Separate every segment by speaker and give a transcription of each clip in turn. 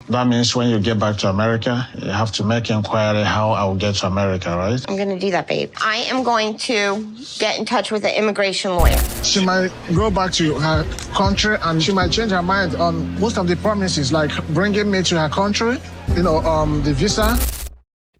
Speaker 1: That means when you get back to America, you have to make inquiry how I will get to America, right?
Speaker 2: I'm going to do that, babe. I am going to get in touch with an immigration lawyer.
Speaker 1: She might go back to her country and she might change her mind on most of the promises, like bringing me to her country, the visa.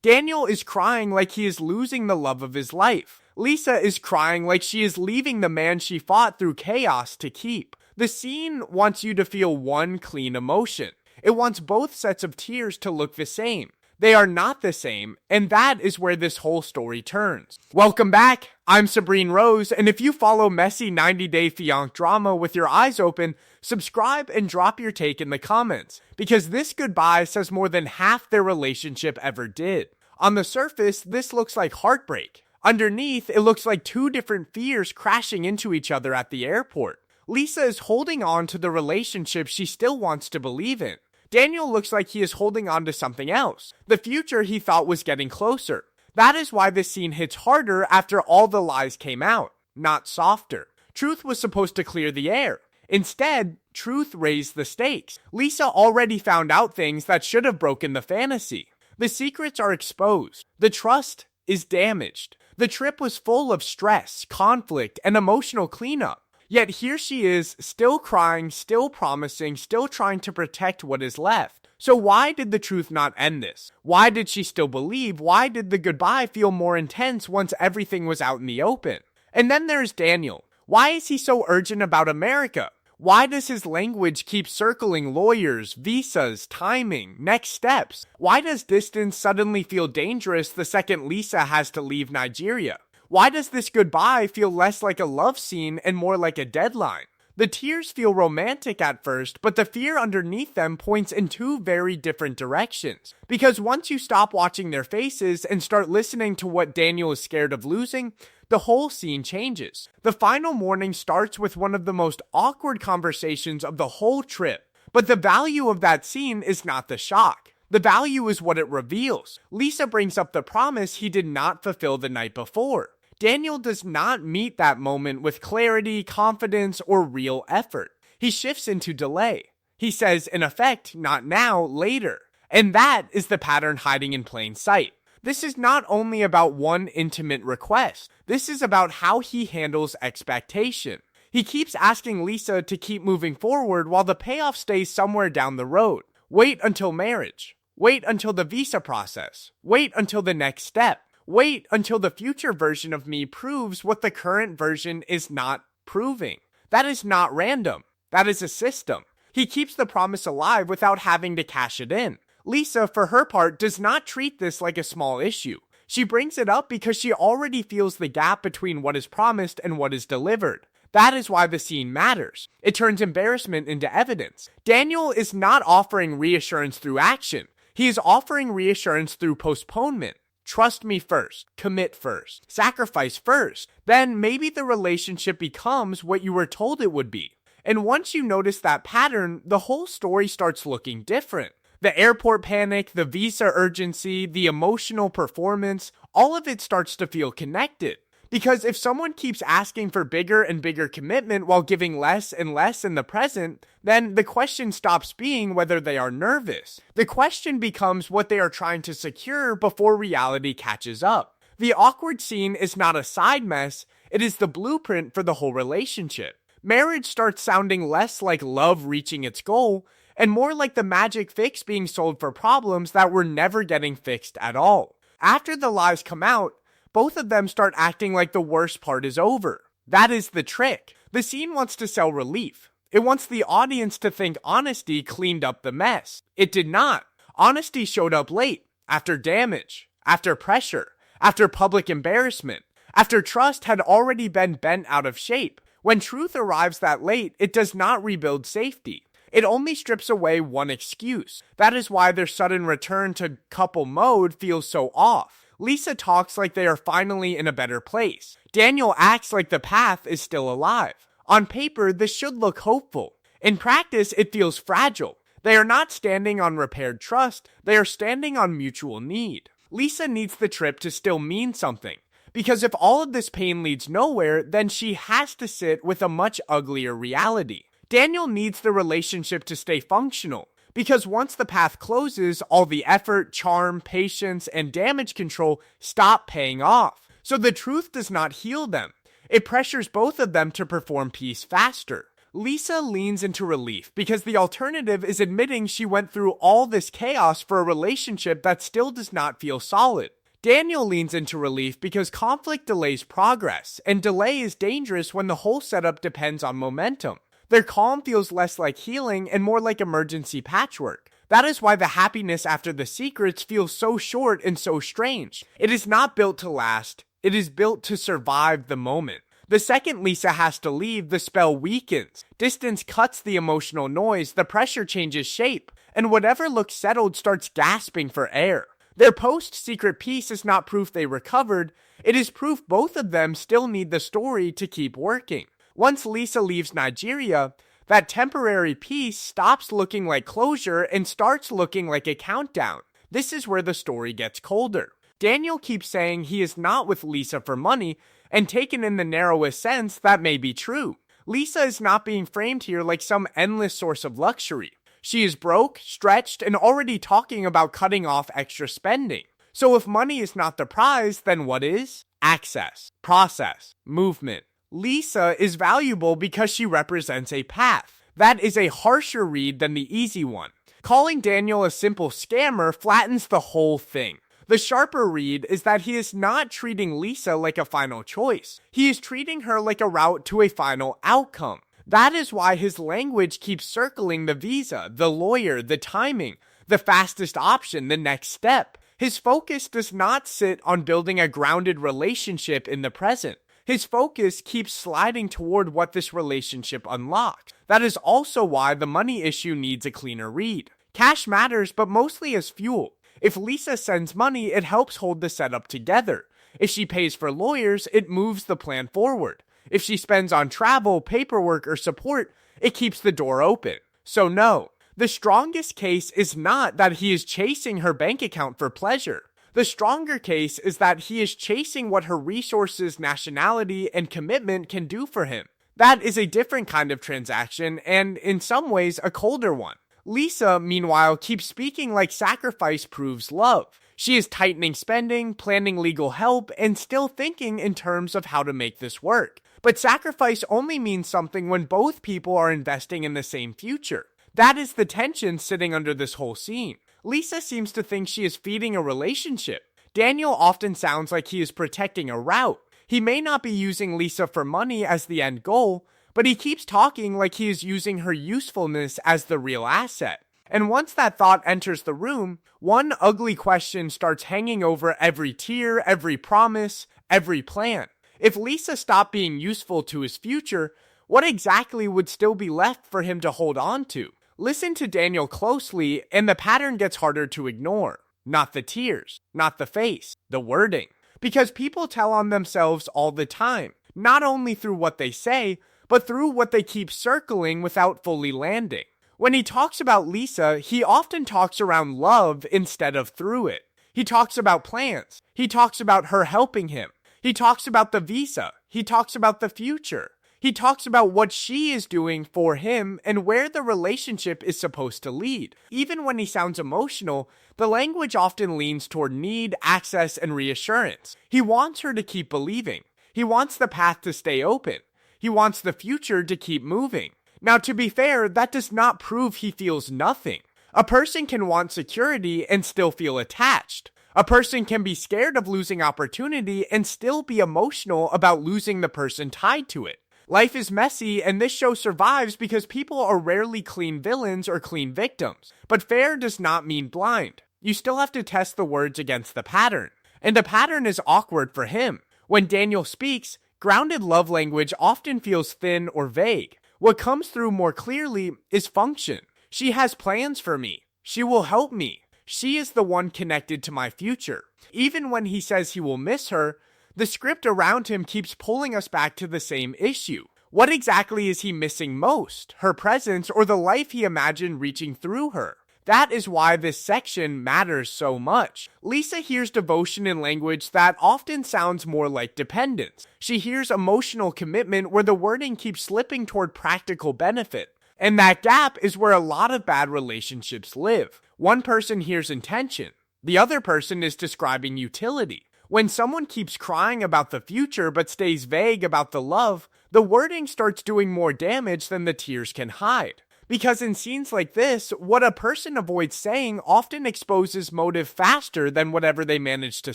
Speaker 3: Daniel is crying like he is losing the love of his life. Lisa is crying like she is leaving the man she fought through chaos to keep. The scene wants you to feel one clean emotion. It wants both sets of tears to look the same. They are not the same, and that is where this whole story turns. Welcome back, I'm Sabrine Rose, and if you follow messy 90-day fiancé drama with your eyes open, subscribe and drop your take in the comments, because this goodbye says more than half their relationship ever did. On the surface, this looks like heartbreak. Underneath, it looks like two different fears crashing into each other at the airport. Lisa is holding on to the relationship she still wants to believe in. Daniel looks like he is holding on to something else, the future he thought was getting closer. That is why this scene hits harder after all the lies came out, not softer. Truth was supposed to clear the air. Instead, truth raised the stakes. Lisa already found out things that should have broken the fantasy. The secrets are exposed. The trust is damaged. The trip was full of stress, conflict, and emotional cleanup. Yet here she is, still crying, still promising, still trying to protect what is left. So why did the truth not end this? Why did she still believe? Why did the goodbye feel more intense once everything was out in the open? And then there's Daniel. Why is he so urgent about America? Why does his language keep circling lawyers, visas, timing, next steps? Why does distance suddenly feel dangerous the second Lisa has to leave Nigeria? Why does this goodbye feel less like a love scene and more like a deadline? The tears feel romantic at first, but the fear underneath them points in two very different directions. Because once you stop watching their faces and start listening to what Daniel is scared of losing, the whole scene changes. The final morning starts with one of the most awkward conversations of the whole trip. But the value of that scene is not the shock. The value is what it reveals. Lisa brings up the promise he did not fulfill the night before. Daniel does not meet that moment with clarity, confidence, or real effort. He shifts into delay. He says, in effect, not now, later. And that is the pattern hiding in plain sight. This is not only about one intimate request. This is about how he handles expectation. He keeps asking Lisa to keep moving forward while the payoff stays somewhere down the road. Wait until marriage. Wait until the visa process. Wait until the next step. Wait until the future version of me proves what the current version is not proving. That is not random. That is a system. He keeps the promise alive without having to cash it in. Lisa, for her part, does not treat this like a small issue. She brings it up because she already feels the gap between what is promised and what is delivered. That is why the scene matters. It turns embarrassment into evidence. Daniel is not offering reassurance through action. He is offering reassurance through postponement. Trust me first, commit first, sacrifice first. Then maybe the relationship becomes what you were told it would be. And once you notice that pattern, the whole story starts looking different. The airport panic, the visa urgency, the emotional performance, all of it starts to feel connected. Because if someone keeps asking for bigger and bigger commitment while giving less and less in the present, then the question stops being whether they are nervous. The question becomes what they are trying to secure before reality catches up. The awkward scene is not a side mess, it is the blueprint for the whole relationship. Marriage starts sounding less like love reaching its goal, and more like the magic fix being sold for problems that were never getting fixed at all. After the lies come out, both of them start acting like the worst part is over. That is the trick. The scene wants to sell relief. It wants the audience to think honesty cleaned up the mess. It did not. Honesty showed up late, after damage, after pressure, after public embarrassment, after trust had already been bent out of shape. When truth arrives that late, it does not rebuild safety. It only strips away one excuse. That is why their sudden return to couple mode feels so off. Lisa talks like they are finally in a better place. Daniel acts like the path is still alive. On paper, this should look hopeful. In practice, it feels fragile. They are not standing on repaired trust, they are standing on mutual need. Lisa needs the trip to still mean something. Because if all of this pain leads nowhere, then she has to sit with a much uglier reality. Daniel needs the relationship to stay functional, Because once the path closes, all the effort, charm, patience, and damage control stop paying off. So the truth does not heal them. It pressures both of them to perform peace faster. Lisa leans into relief because the alternative is admitting she went through all this chaos for a relationship that still does not feel solid. Daniel leans into relief because conflict delays progress, and delay is dangerous when the whole setup depends on momentum. Their calm feels less like healing and more like emergency patchwork. That is why the happiness after the secrets feels so short and so strange. It is not built to last, it is built to survive the moment. The second Lisa has to leave, the spell weakens. Distance cuts the emotional noise, the pressure changes shape, and whatever looks settled starts gasping for air. Their post-secret peace is not proof they recovered, it is proof both of them still need the story to keep working. Once Lisa leaves Nigeria, that temporary peace stops looking like closure and starts looking like a countdown. This is where the story gets colder. Daniel keeps saying he is not with Lisa for money, and taken in the narrowest sense, that may be true. Lisa is not being framed here like some endless source of luxury. She is broke, stretched, and already talking about cutting off extra spending. So if money is not the prize, then what is? Access, process, movement. Lisa is valuable because she represents a path. That is a harsher read than the easy one. Calling Daniel a simple scammer flattens the whole thing. The sharper read is that he is not treating Lisa like a final choice. He is treating her like a route to a final outcome. That is why his language keeps circling the visa, the lawyer, the timing, the fastest option, the next step. His focus does not sit on building a grounded relationship in the present. His focus keeps sliding toward what this relationship unlocks. That is also why the money issue needs a cleaner read. Cash matters, but mostly as fuel. If Lisa sends money, it helps hold the setup together. If she pays for lawyers, it moves the plan forward. If she spends on travel, paperwork, or support, it keeps the door open. So no, the strongest case is not that he is chasing her bank account for pleasure. The stronger case is that he is chasing what her resources, nationality, and commitment can do for him. That is a different kind of transaction, and in some ways, a colder one. Lisa, meanwhile, keeps speaking like sacrifice proves love. She is tightening spending, planning legal help, and still thinking in terms of how to make this work. But sacrifice only means something when both people are investing in the same future. That is the tension sitting under this whole scene. Lisa seems to think she is feeding a relationship. Daniel often sounds like he is protecting a route. He may not be using Lisa for money as the end goal, but he keeps talking like he is using her usefulness as the real asset. And once that thought enters the room, one ugly question starts hanging over every tear, every promise, every plan. If Lisa stopped being useful to his future, what exactly would still be left for him to hold on to? Listen to Daniel closely, and the pattern gets harder to ignore. Not the tears, not the face, the wording. Because people tell on themselves all the time, not only through what they say, but through what they keep circling without fully landing. When he talks about Lisa, he often talks around love instead of through it. He talks about plans. He talks about her helping him. He talks about the visa. He talks about the future. He talks about what she is doing for him and where the relationship is supposed to lead. Even when he sounds emotional, the language often leans toward need, access, and reassurance. He wants her to keep believing. He wants the path to stay open. He wants the future to keep moving. Now, to be fair, that does not prove he feels nothing. A person can want security and still feel attached. A person can be scared of losing opportunity and still be emotional about losing the person tied to it. Life is messy, and this show survives because people are rarely clean villains or clean victims. But fair does not mean blind. You still have to test the words against the pattern. And the pattern is awkward for him. When Daniel speaks, grounded love language often feels thin or vague. What comes through more clearly is function. She has plans for me. She will help me. She is the one connected to my future. Even when he says he will miss her, the script around him keeps pulling us back to the same issue. What exactly is he missing most? Her presence or the life he imagined reaching through her? That is why this section matters so much. Lisa hears devotion in language that often sounds more like dependence. She hears emotional commitment where the wording keeps slipping toward practical benefit. And that gap is where a lot of bad relationships live. One person hears intention, the other person is describing utility. When someone keeps crying about the future but stays vague about the love, the wording starts doing more damage than the tears can hide. Because in scenes like this, what a person avoids saying often exposes motive faster than whatever they manage to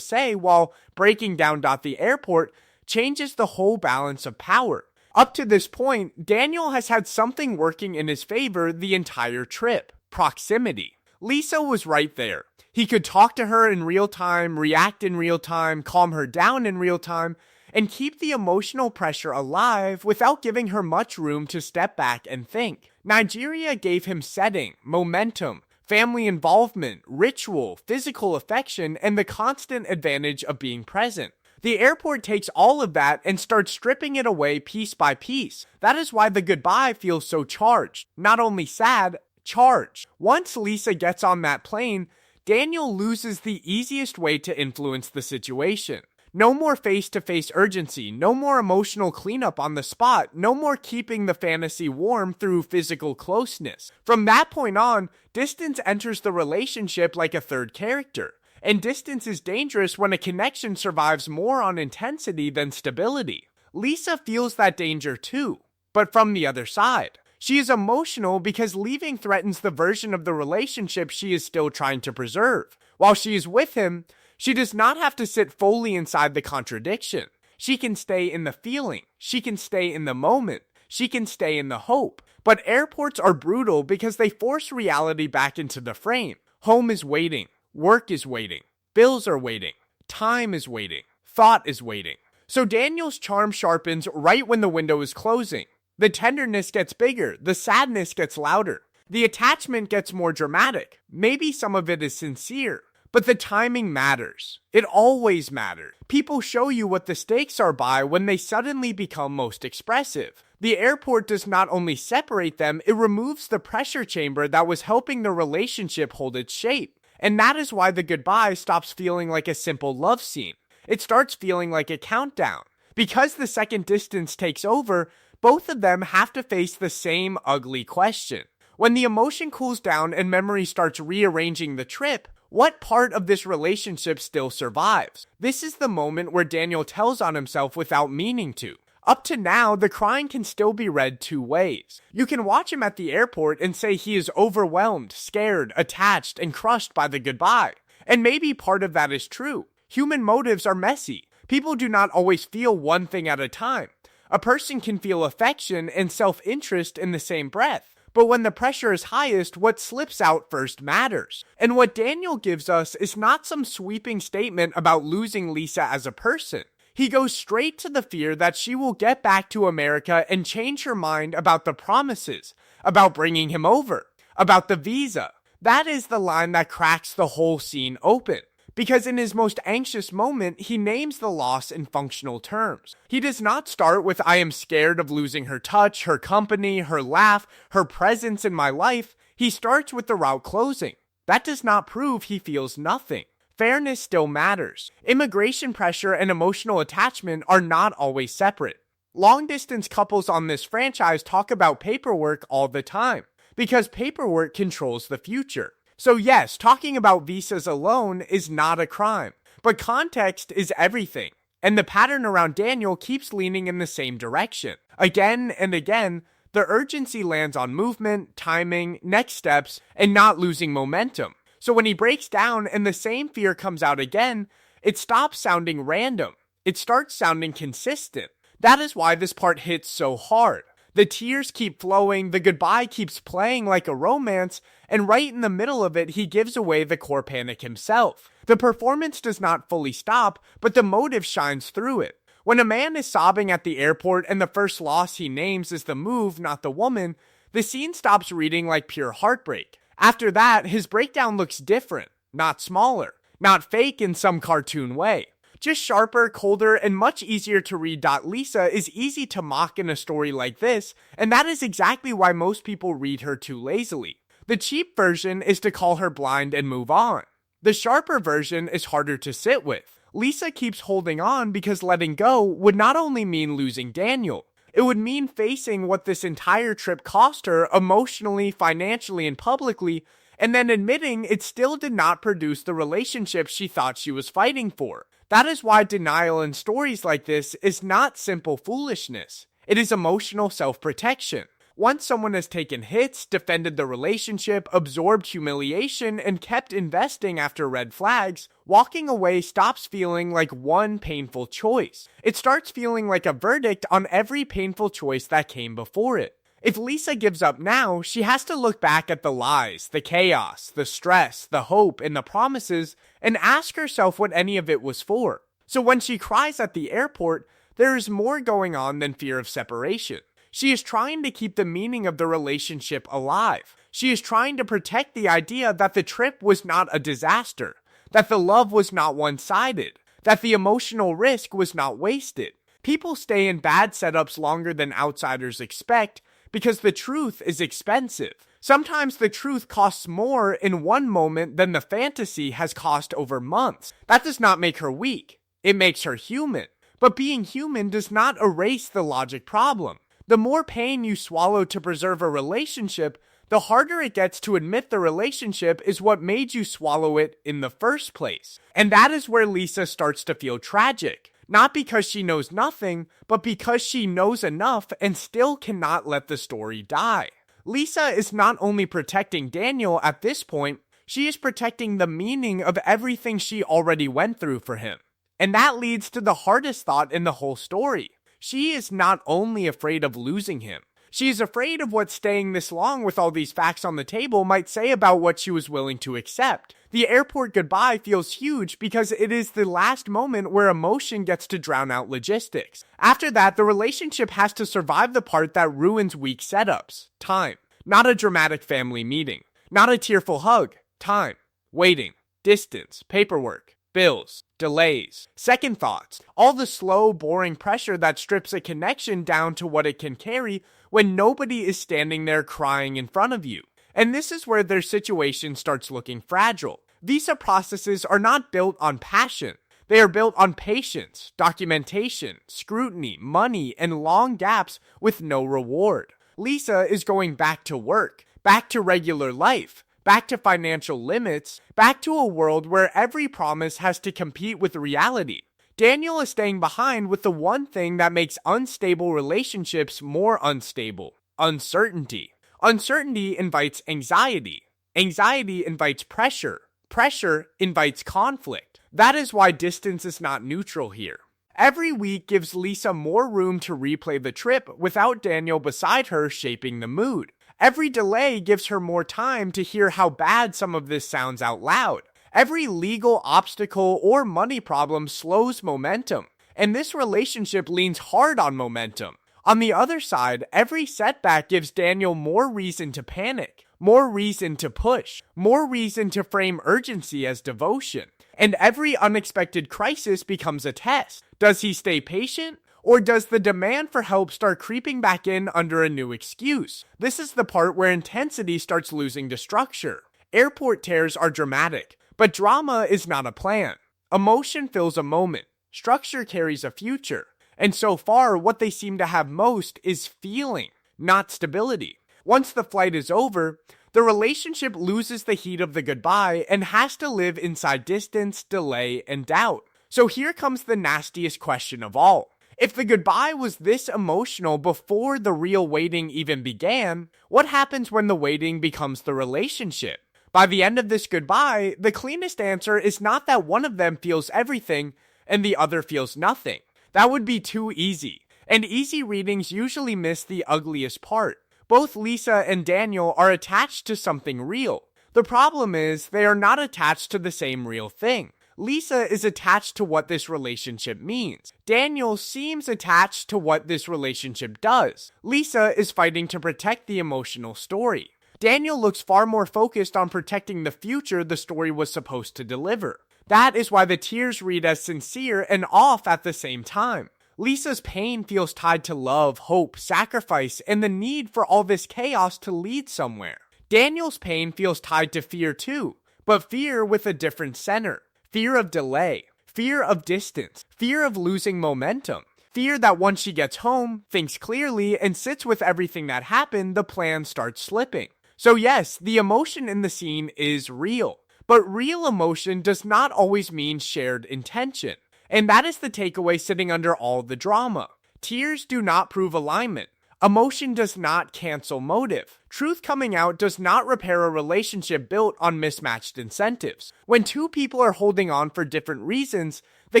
Speaker 3: say, while breaking down the airport changes the whole balance of power. Up to this point, Daniel has had something working in his favor the entire trip: proximity. Lisa was right there. He could talk to her in real time, react in real time, calm her down in real time, and keep the emotional pressure alive without giving her much room to step back and think. Nigeria gave him setting, momentum, family involvement, ritual, physical affection, and the constant advantage of being present. The airport takes all of that and starts stripping it away piece by piece. That is why the goodbye feels so charged. Not only sad, charged. Once Lisa gets on that plane, Daniel loses the easiest way to influence the situation. No more face-to-face urgency, no more emotional cleanup on the spot, no more keeping the fantasy warm through physical closeness. From that point on, distance enters the relationship like a third character. And distance is dangerous when a connection survives more on intensity than stability. Lisa feels that danger too, but from the other side. She is emotional because leaving threatens the version of the relationship she is still trying to preserve. While she is with him, she does not have to sit fully inside the contradiction. She can stay in the feeling. She can stay in the moment. She can stay in the hope. But airports are brutal because they force reality back into the frame. Home is waiting. Work is waiting. Bills are waiting. Time is waiting. Thought is waiting. So Daniel's charm sharpens right when the window is closing. The tenderness gets bigger. The sadness gets louder. The attachment gets more dramatic. Maybe some of it is sincere. But the timing matters. It always matters. People show you what the stakes are by when they suddenly become most expressive. The airport does not only separate them, it removes the pressure chamber that was helping the relationship hold its shape. And that is why the goodbye stops feeling like a simple love scene. It starts feeling like a countdown. Because the second distance takes over, both of them have to face the same ugly question. When the emotion cools down and memory starts rearranging the trip, what part of this relationship still survives? This is the moment where Daniel tells on himself without meaning to. Up to now, the crying can still be read two ways. You can watch him at the airport and say he is overwhelmed, scared, attached, and crushed by the goodbye. And maybe part of that is true. Human motives are messy. People do not always feel one thing at a time. A person can feel affection and self-interest in the same breath. But when the pressure is highest, what slips out first matters. And what Daniel gives us is not some sweeping statement about losing Lisa as a person. He goes straight to the fear that she will get back to America and change her mind about the promises, about bringing him over, about the visa. That is the line that cracks the whole scene open. Because in his most anxious moment, he names the loss in functional terms. He does not start with "I am scared of losing her touch, her company, her laugh, her presence in my life." He starts with the route closing. That does not prove he feels nothing. Fairness still matters. Immigration pressure and emotional attachment are not always separate. Long-distance couples on this franchise talk about paperwork all the time, because paperwork controls the future. So yes, talking about visas alone is not a crime, but context is everything. And the pattern around Daniel keeps leaning in the same direction. Again and again, the urgency lands on movement, timing, next steps, and not losing momentum. So when he breaks down and the same fear comes out again, it stops sounding random. It starts sounding consistent. That is why this part hits so hard. The tears keep flowing, the goodbye keeps playing like a romance, and right in the middle of it, he gives away the core panic himself. The performance does not fully stop, but the motive shines through it. When a man is sobbing at the airport and the first loss he names is the move, not the woman, the scene stops reading like pure heartbreak. After that, his breakdown looks different, not smaller, not fake in some cartoon way. Just sharper, colder, and much easier to read. Lisa is easy to mock in a story like this, and that is exactly why most people read her too lazily. The cheap version is to call her blind and move on. The sharper version is harder to sit with. Lisa keeps holding on because letting go would not only mean losing Daniel, It would mean facing what this entire trip cost her emotionally, financially, and publicly, and then admitting it still did not produce the relationship she thought she was fighting for. That is why denial in stories like this is not simple foolishness. It is emotional self-protection. Once someone has taken hits, defended the relationship, absorbed humiliation, and kept investing after red flags, walking away stops feeling like one painful choice. It starts feeling like a verdict on every painful choice that came before it. If Lisa gives up now, she has to look back at the lies, the chaos, the stress, the hope, and the promises, and ask herself what any of it was for. So when she cries at the airport, there is more going on than fear of separation. She is trying to keep the meaning of the relationship alive. She is trying to protect the idea that the trip was not a disaster, that the love was not one-sided, that the emotional risk was not wasted. People stay in bad setups longer than outsiders expect because the truth is expensive. Sometimes the truth costs more in one moment than the fantasy has cost over months. That does not make her weak. It makes her human. But being human does not erase the logic problem. The more pain you swallow to preserve a relationship, the harder it gets to admit the relationship is what made you swallow it in the first place. And that is where Lisa starts to feel tragic. Not because she knows nothing, but because she knows enough and still cannot let the story die. Lisa is not only protecting Daniel at this point, she is protecting the meaning of everything she already went through for him. And that leads to the hardest thought in the whole story. She is not only afraid of losing him, she is afraid of what staying this long with all these facts on the table might say about what she was willing to accept. The airport goodbye feels huge because it is the last moment where emotion gets to drown out logistics. After that, the relationship has to survive the part that ruins weak setups. Time. Not a dramatic family meeting. Not a tearful hug. Time. Waiting. Distance. Paperwork. Bills, delays, second thoughts, all the slow, boring pressure that strips a connection down to what it can carry when nobody is standing there crying in front of you. And this is where their situation starts looking fragile. Visa processes are not built on passion. They are built on patience, documentation, scrutiny, money, and long gaps with no reward. Lisa is going back to work, back to regular life, back to financial limits, back to a world where every promise has to compete with reality. Daniel is staying behind with the one thing that makes unstable relationships more unstable: uncertainty. Uncertainty invites anxiety. Anxiety invites pressure. Pressure invites conflict. That is why distance is not neutral here. Every week gives Lisa more room to replay the trip without Daniel beside her shaping the mood. Every delay gives her more time to hear how bad some of this sounds out loud. Every legal obstacle or money problem slows momentum, and this relationship leans hard on momentum. On the other side, every setback gives Daniel more reason to panic, more reason to push, more reason to frame urgency as devotion. And every unexpected crisis becomes a test. Does he stay patient? Or does the demand for help start creeping back in under a new excuse? This is the part where intensity starts losing to structure. Airport tears are dramatic, but drama is not a plan. Emotion fills a moment. Structure carries a future. And so far, what they seem to have most is feeling, not stability. Once the flight is over, the relationship loses the heat of the goodbye and has to live inside distance, delay, and doubt. So here comes the nastiest question of all. If the goodbye was this emotional before the real waiting even began, what happens when the waiting becomes the relationship? By the end of this goodbye, the cleanest answer is not that one of them feels everything and the other feels nothing. That would be too easy, and easy readings usually miss the ugliest part. Both Lisa and Daniel are attached to something real. The problem is they are not attached to the same real thing. Lisa is attached to what this relationship means. Daniel seems attached to what this relationship does. Lisa is fighting to protect the emotional story. Daniel looks far more focused on protecting the future the story was supposed to deliver. That is why the tears read as sincere and off at the same time. Lisa's pain feels tied to love, hope, sacrifice, and the need for all this chaos to lead somewhere. Daniel's pain feels tied to fear too, but fear with a different center. Fear of delay, fear of distance, fear of losing momentum, Fear that once she gets home, thinks clearly, and sits with everything that happened, the plan starts slipping. So yes, the emotion in the scene is real. But real emotion does not always mean shared intention. And that is the takeaway sitting under all the drama. Tears do not prove alignment. Emotion does not cancel motive. Truth coming out does not repair a relationship built on mismatched incentives. When two people are holding on for different reasons, the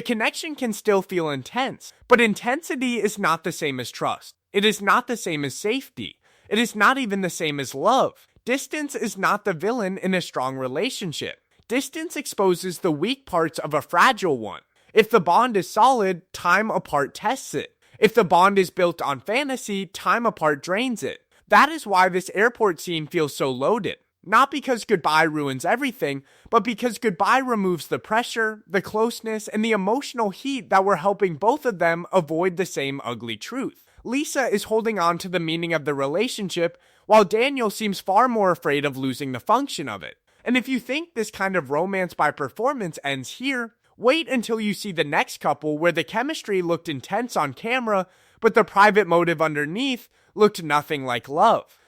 Speaker 3: connection can still feel intense. But intensity is not the same as trust. It is not the same as safety. It is not even the same as love. Distance is not the villain in a strong relationship. Distance exposes the weak parts of a fragile one. If the bond is solid, time apart tests it. If the bond is built on fantasy, time apart drains it. That is why this airport scene feels so loaded. Not because goodbye ruins everything, but because goodbye removes the pressure, the closeness, and the emotional heat that were helping both of them avoid the same ugly truth. Lisa is holding on to the meaning of the relationship, while Daniel seems far more afraid of losing the function of it. And if you think this kind of romance by performance ends here, wait until you see the next couple where the chemistry looked intense on camera, but the private motive underneath looked nothing like love.